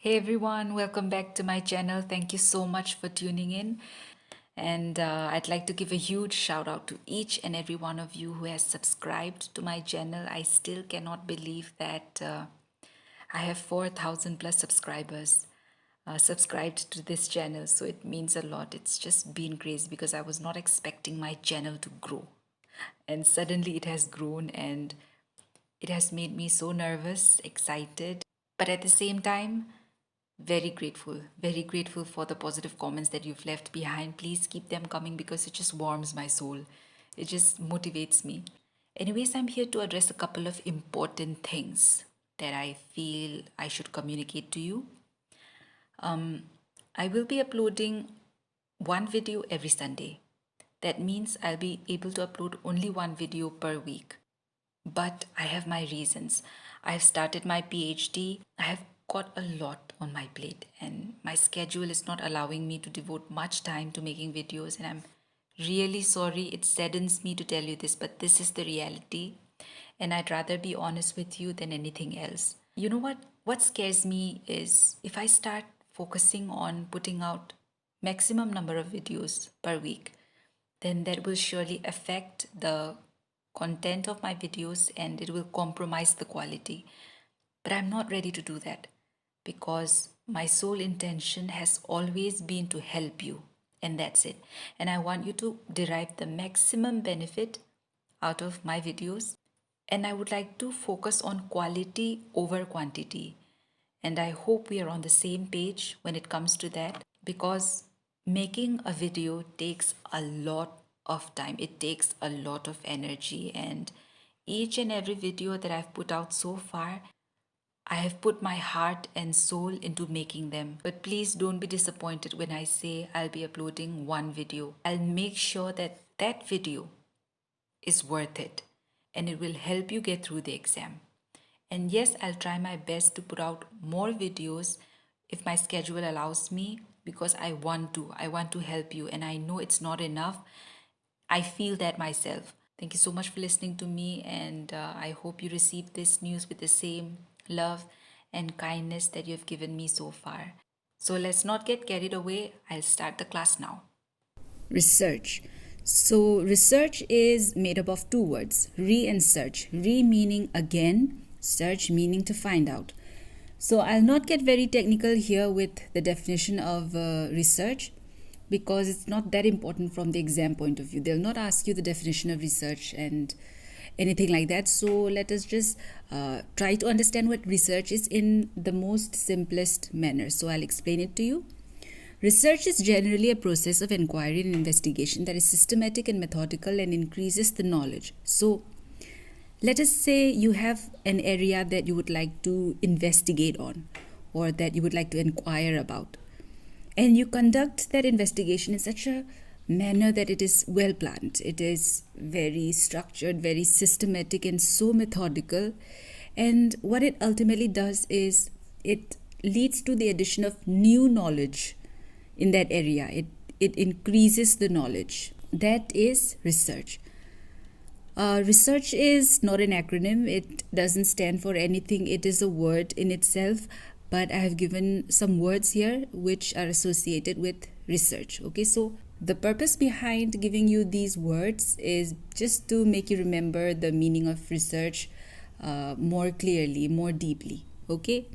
Hey everyone, welcome back to my channel. Thank you so much for tuning in. And I'd like to give a huge shout out to each and every one of you who has subscribed to my channel. I still cannot believe that I have 4,000 plus subscribers subscribed to this channel. So it means a lot. It's just been crazy because I was not expecting my channel to grow. And suddenly it has grown and it has made me so nervous, excited, but at the same time, very grateful for the positive comments that you've left behind. Please keep them coming because it just warms my soul. It just motivates me. Anyways, I'm here to address a couple of important things that I feel I should communicate to you. I will be uploading one video every Sunday. That means I'll be able to upload only one video per week. But I have my reasons. I've started my PhD. I have got a lot on my plate, and my schedule is not allowing me to devote much time to making videos. And I'm really sorry. It saddens me to tell you this, but this is the reality. And I'd rather be honest with you than anything else. You know what? What scares me is if I start focusing on putting out maximum number of videos per week, then that will surely affect the content of my videos and it will compromise the quality. But I'm not ready to do that because my sole intention has always been to help you, and that's it. And I want you to derive the maximum benefit out of my videos, and I would like to focus on quality over quantity. And I hope we are on the same page when it comes to that because making a video takes a lot of time, it takes a lot of energy, and each and every video that I've put out so far, I have put my heart and soul into making them. But please don't be disappointed when I say I'll be uploading one video. I'll make sure that that video is worth it and it will help you get through the exam. And yes, I'll try my best to put out more videos if my schedule allows me because I want to. I want to help you and I know it's not enough. I feel that myself. Thank you so much for listening to me, and I hope you receive this news with the same love and kindness that you have given me so far. So let's not get carried away. I'll start the class now. Research. So, research is made up of two words, re and search. Re meaning again, search meaning to find out. So, I'll not get very technical here with the definition of research because it's not that important from the exam point of view. They'll not ask you the definition of research and anything like that. So, let us just try to understand what research is in the most simplest manner. So, I'll explain it to you. Research is generally a process of inquiry and investigation that is systematic and methodical and increases the knowledge. So, let us say you have an area that you would like to investigate on or that you would like to inquire about. And you conduct that investigation in such a manner that it is well planned. It is very structured, very systematic, and so methodical. And what it ultimately does is it leads to the addition of new knowledge in that area. It increases the knowledge. That is research. Research is not an acronym. It doesn't stand for anything. It is a word in itself. But I have given some words here which are associated with research. Okay, so the purpose behind giving you these words is just to make you remember the meaning of research more clearly, more deeply. Okay,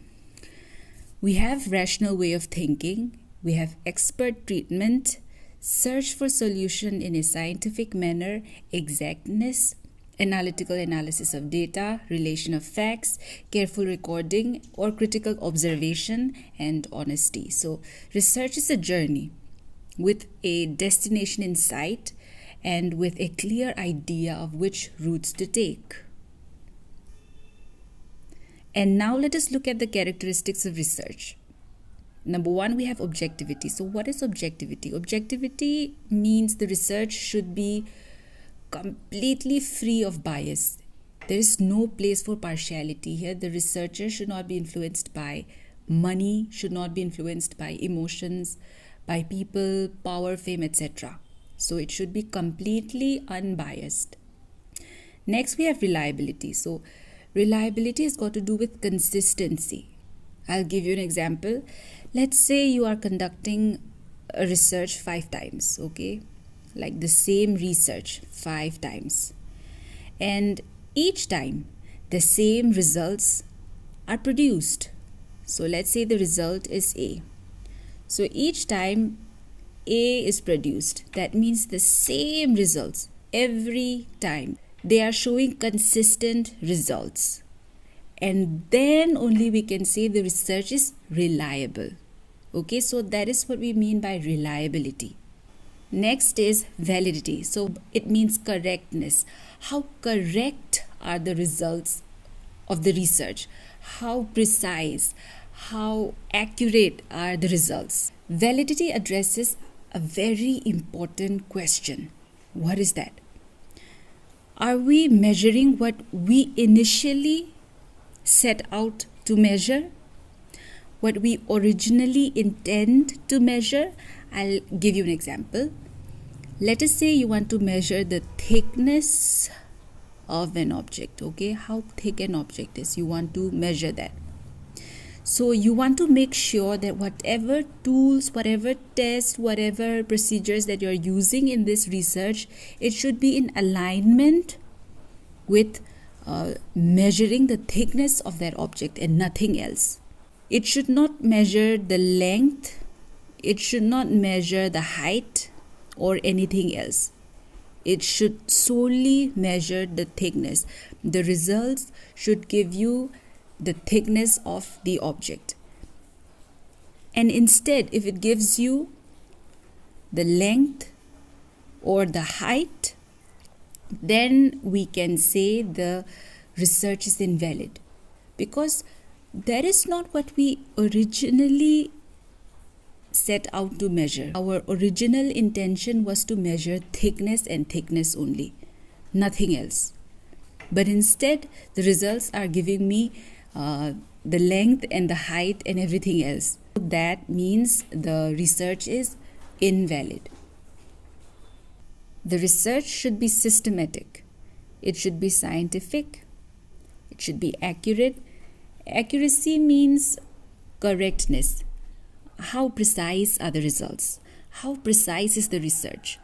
we have rational way of thinking. We have expert treatment, search for solution in a scientific manner, exactness, analytical analysis of data, relation of facts, careful recording or critical observation, and honesty. So, research is a journey with a destination in sight and with a clear idea of which routes to take. And now let us look at the characteristics of research. Number one, we have objectivity. So, what is objectivity? Objectivity means the research should be completely free of bias. There is no place for partiality here. The researcher should not be influenced by money, should not be influenced by emotions, by people, power, fame, etc. So, it should be completely unbiased. Next, we have reliability. So, reliability has got to do with consistency. I'll give you an example. Let's say you are conducting a research 5 times, okay? Like the same research 5 times. And each time the same results are produced. So let's say the result is A. So each time A is produced, that means the same results every time. They are showing consistent results. And then only we can say the research is reliable. Okay, so that is what we mean by reliability. Next is validity. So it means correctness. How correct are the results of the research? How precise, how accurate are the results? Validity addresses a very important question. What is that? Are we measuring what we initially set out to measure? What we originally intend to measure? I'll give you an example. Let us say you want to measure the thickness of an object, okay? How thick an object is. You want to measure that. So you want to make sure that whatever tools, whatever tests, whatever procedures that you're using in this research, it should be in alignment with measuring the thickness of that object and nothing else. It should not measure the length, it should not measure the height or anything else. It should solely measure the thickness. The results should give you the thickness of the object. And instead, if it gives you the length or the height, then we can say the research is invalid, because that is not what we originally set out to measure. Our original intention was to measure thickness and thickness only, nothing else. But instead, the results are giving me the length and the height and everything else. That means the research is invalid. The research should be systematic. It should be scientific. It should be accurate. Accuracy means correctness. How precise are the results? How precise is the research?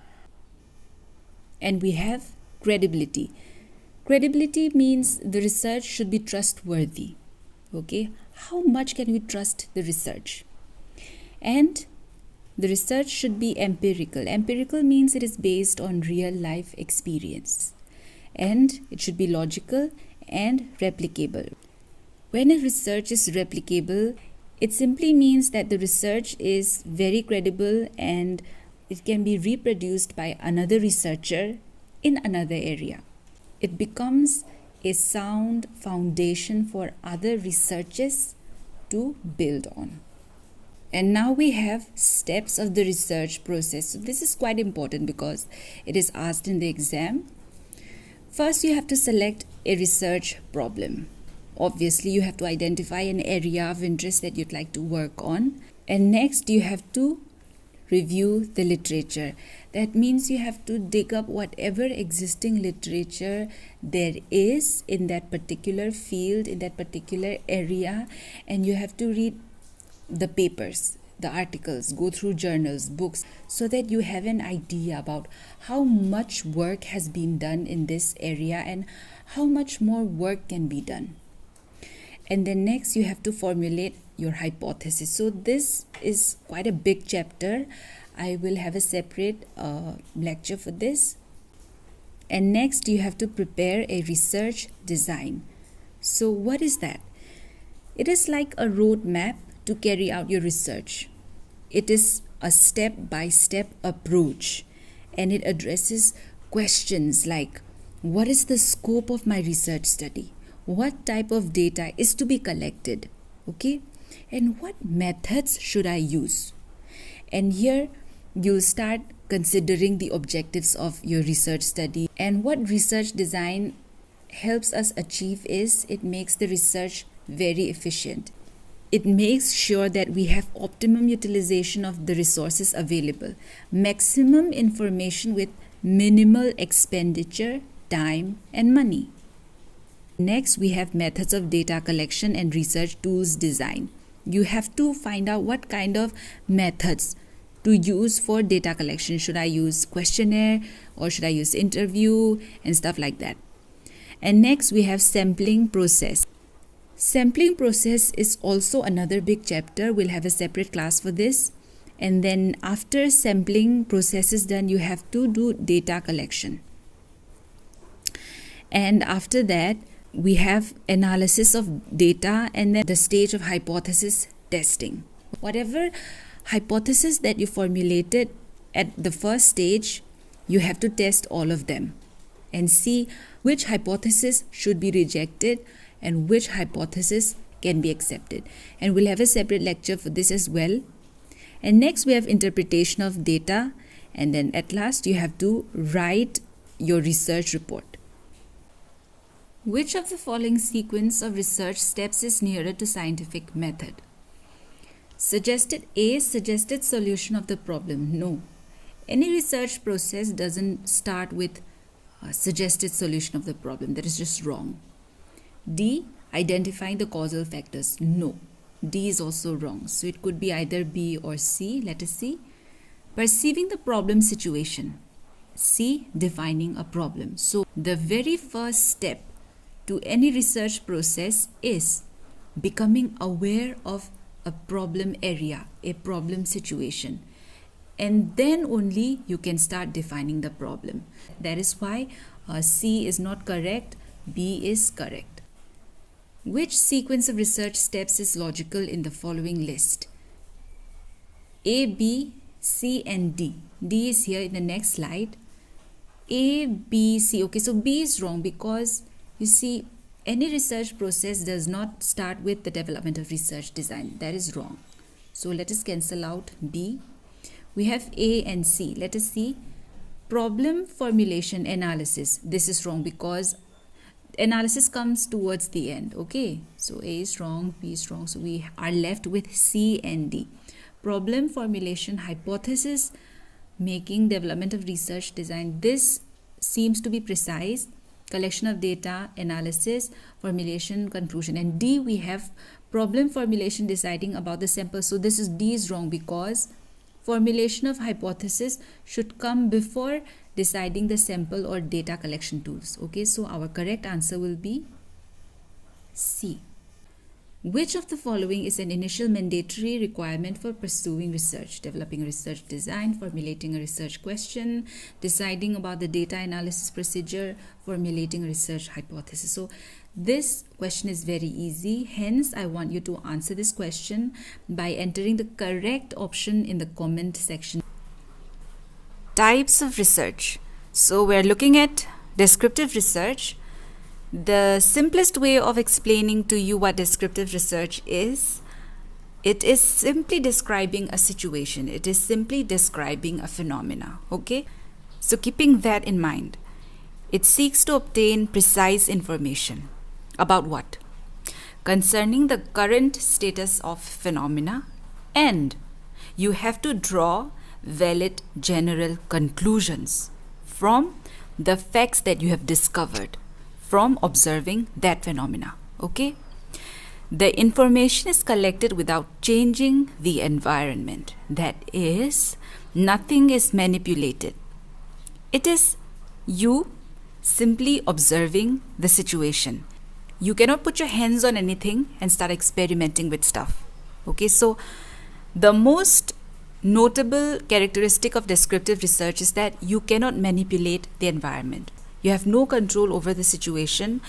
And we have credibility. Credibility means the research should be trustworthy. Okay? How much can we trust the research? And the research should be empirical. Empirical means it is based on real life experience. And it should be logical and replicable. When a research is replicable, it simply means that the research is very credible and it can be reproduced by another researcher in another area. It becomes a sound foundation for other researches to build on. And now we have steps of the research process. So this is quite important because it is asked in the exam. First, you have to select a research problem. Obviously, you have to identify an area of interest that you'd like to work on. And next, you have to review the literature. That means you have to dig up whatever existing literature there is in that particular field, in that particular area, and you have to read the papers, the articles, go through journals, books, so that you have an idea about how much work has been done in this area and how much more work can be done. And then next you have to formulate your hypothesis. So this is quite a big chapter. I will have a separate lecture for this. And next you have to prepare a research design. So what is that? It is like a roadmap to carry out your research. It is a step-by-step approach, and it addresses questions like, what is the scope of my research study? What type of data is to be collected? Okay? And what methods should I use? And here you'll start considering the objectives of your research study. And what research design helps us achieve is it makes the research very efficient. It makes sure that we have optimum utilization of the resources available, maximum information with minimal expenditure, time, and money. Next, we have methods of data collection and research tools design. you have to find out what kind of methods to use for data collection. Should I use questionnaire or should I use interview and stuff like that. And next we have sampling process. Sampling process is also another big chapter. We'll have a separate class for this. And then after sampling process is done, you have to do data collection. And after that, we have analysis of data and then the stage of hypothesis testing. Whatever hypothesis that you formulated at the first stage, you have to test all of them and see which hypothesis should be rejected and which hypothesis can be accepted. And we'll have a separate lecture for this as well. And next we have interpretation of data, and then at last you have to write your research report. Which of the following sequence of research steps is nearer to scientific method? Suggested A, suggested solution of the problem. No. Any research process doesn't start with a suggested solution of the problem. That is just wrong. D, identifying the causal factors. No. D is also wrong. So it could be either B or C. Let us see. Perceiving the problem situation. C, defining a problem. So the very first step to any research process is becoming aware of a problem area, a problem situation. And then only you can start defining the problem. That is why C is not correct, B is correct. Which sequence of research steps is logical in the following list? A, B, C and D. D is here in the next slide. A, B, C. Okay, so B is wrong because you see any research process does not start with the development of research design. That is wrong. So let us cancel out B. We have A and C. Let us see. Problem formulation analysis. This is wrong because analysis comes towards the end. Okay, so A is wrong, B is wrong. So we are left with C and D. Problem formulation, hypothesis, making, development of research design. This seems to be precise. Collection of data, analysis, formulation, conclusion. And D, we have problem formulation, deciding about the sample. So this is D is wrong because formulation of hypothesis should come before deciding the sample or data collection tools. Okay, so our correct answer will be C. Which of the following is an initial mandatory requirement for pursuing research? Developing a research design, formulating a research question, deciding about the data analysis procedure, formulating a research hypothesis. So this question is very easy. Hence, I want you to answer this question by entering the correct option in the comment section. Types of research. So we're looking at descriptive research. The simplest way of explaining to you what descriptive research is, it is simply describing a situation. It is simply describing a phenomena. Okay? So keeping that in mind, it seeks to obtain precise information. About what? Concerning the current status of phenomena, and you have to draw valid general conclusions from the facts that you have discovered from observing that phenomena. Okay? The information is collected without changing the environment. That is, nothing is manipulated. It is you simply observing the situation. You cannot put your hands on anything and start experimenting with stuff. Okay, so the most notable characteristic of descriptive research is that you cannot manipulate the environment. You have no control over the situation.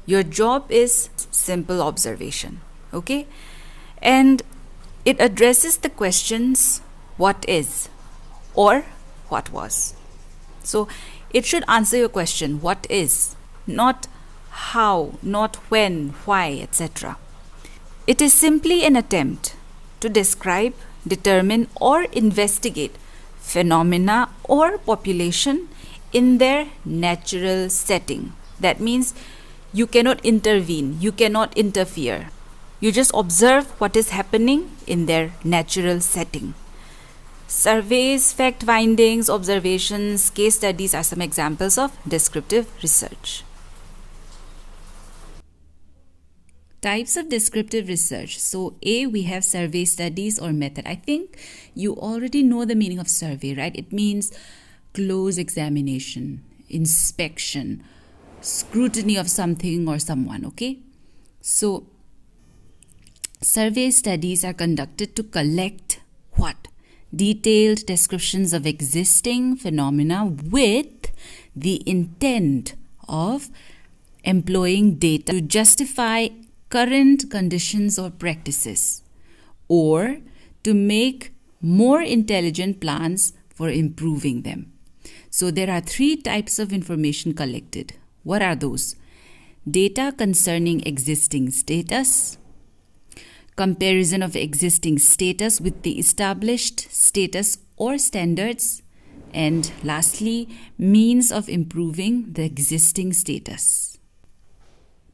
Your job is simple observation. Okay, and it addresses the questions what is or what was. So it should answer your question what is, not how, not when, why, etc. It is simply an attempt to describe, determine or investigate phenomena or population in their natural setting. That means you cannot intervene, you cannot interfere. You just observe what is happening in their natural setting. Surveys, fact findings, observations, case studies are some examples of descriptive research. Types of descriptive research. So A, we have survey studies or method. I think you already know the meaning of survey, right? It means close examination, inspection, scrutiny of something or someone, okay? So survey studies are conducted to collect what? Detailed descriptions of existing phenomena with the intent of employing data to justify current conditions or practices, or to make more intelligent plans for improving them. So there are 3 types of information collected. What are those? Data concerning existing status, comparison of existing status with the established status or standards, and lastly, means of improving the existing status.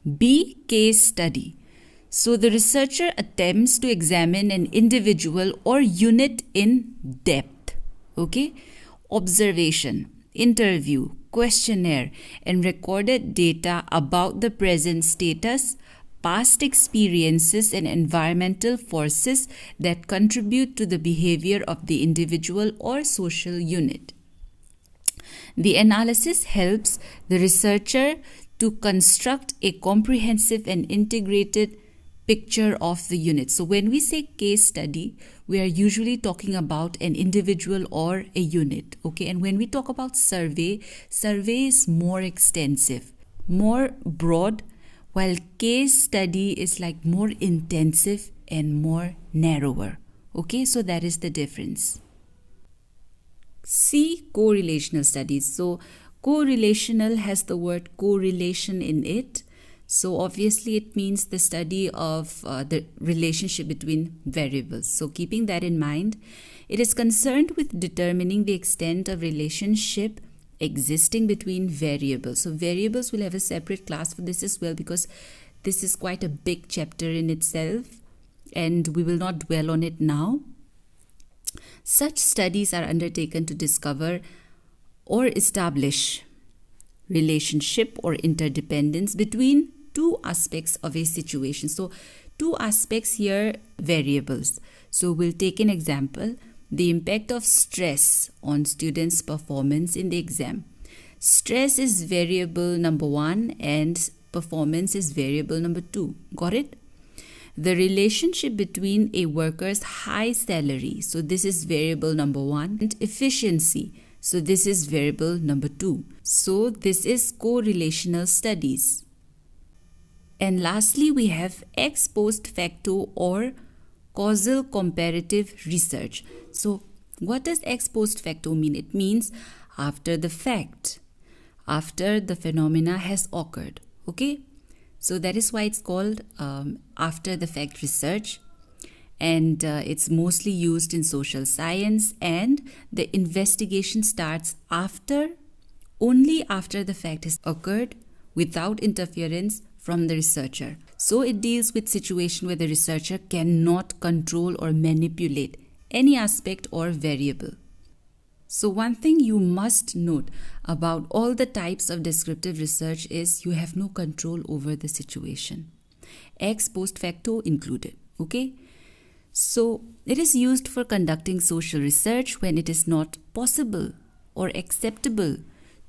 B, case study. So the researcher attempts to examine an individual or unit in depth. Okay? Observation, interview, questionnaire, and recorded data about the present status, past experiences, and environmental forces that contribute to the behavior of the individual or social unit. The analysis helps the researcher to construct a comprehensive and integrated picture of the unit. So when we say case study, we are usually talking about an individual or a unit, okay? And when we talk about survey is more extensive, more broad, while case study is like more intensive and more narrower, okay? So that is the difference. C, correlational studies. So correlational has the word correlation in it. So obviously it means the study of the relationship between variables. So keeping that in mind, it is concerned with determining the extent of relationship existing between variables. So variables will have a separate class for this as well, because this is quite a big chapter in itself and we will not dwell on it now. Such studies are undertaken to discover or establish relationship or interdependence between 2 aspects of a situation. So 2 aspects here, variables. So we'll take an example, the impact of stress on students' performance in the exam. Stress is variable number 1 and performance is variable number 2. Got it? The relationship between a worker's high salary, so this is variable number 1, and efficiency, so this is variable number 2. So this is correlational studies. And lastly, we have ex post facto or causal comparative research. So what does ex post facto mean? It means after the fact, after the phenomena has occurred, okay? So that is why it's called after the fact research, and it's mostly used in social science, and the investigation starts only after the fact has occurred without interference from the researcher. So it deals with situation where the researcher cannot control or manipulate any aspect or variable. So one thing you must note about all the types of descriptive research is you have no control over the situation. Ex post facto included, okay? So it is used for conducting social research when it is not possible or acceptable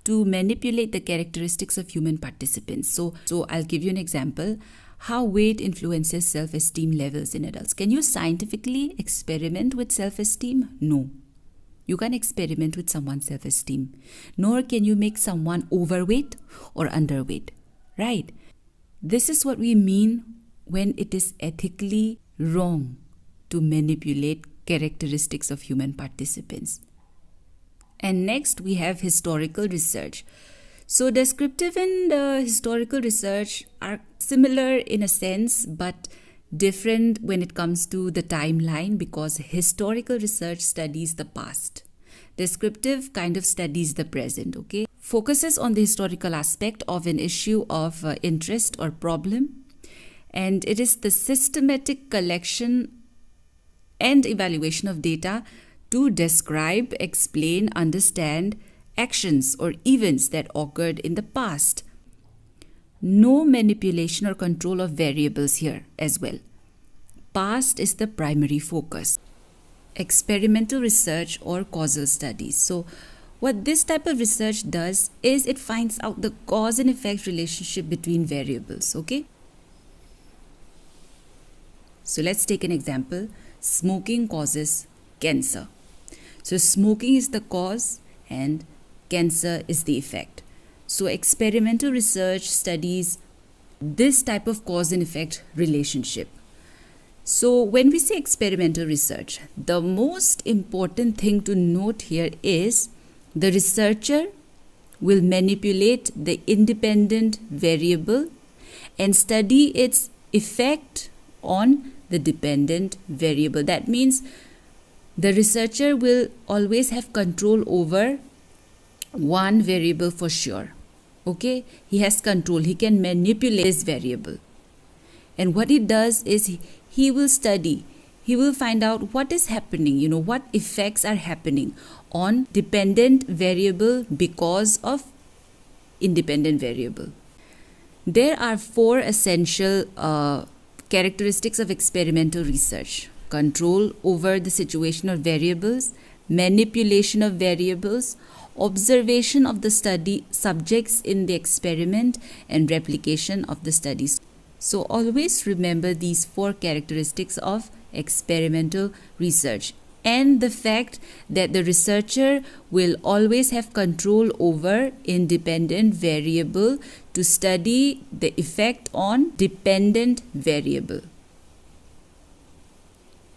to manipulate the characteristics of human participants. So I'll give you an example. How weight influences self-esteem levels in adults. Can you scientifically experiment with self-esteem? No. You can't experiment with someone's self-esteem. Nor can you make someone overweight or underweight. Right? This is what we mean when it is ethically wrong to manipulate characteristics of human participants. And next we have historical research. So descriptive and historical research are similar in a sense, but different when it comes to the timeline, because historical research studies the past. Descriptive kind of studies the present, okay? Focuses on the historical aspect of an issue of interest or problem, and it is the systematic collection and evaluation of data to describe, explain, understand actions or events that occurred in the past. No manipulation or control of variables here as well. Past is the primary focus. Experimental research or causal studies. So what this type of research does is it finds out the cause and effect relationship between variables, okay? So let's take an example. Smoking causes cancer. So smoking is the cause and cancer is the effect. So experimental research studies this type of cause and effect relationship. So when we say experimental research, the most important thing to note here is the researcher will manipulate the independent variable and study its effect on the dependent variable. That means the researcher will always have control over one variable for sure. Okay, he has control, he can manipulate this variable. And what he does is he will study, he will find out what is happening, what effects are happening on dependent variable because of independent variable. There are 4 essential characteristics of experimental research: control over the situational variables, manipulation of variables, observation of the study subjects in the experiment, and replication of the studies. So always remember these 4 characteristics of experimental research and the fact that the researcher will always have control over independent variable to study the effect on dependent variable.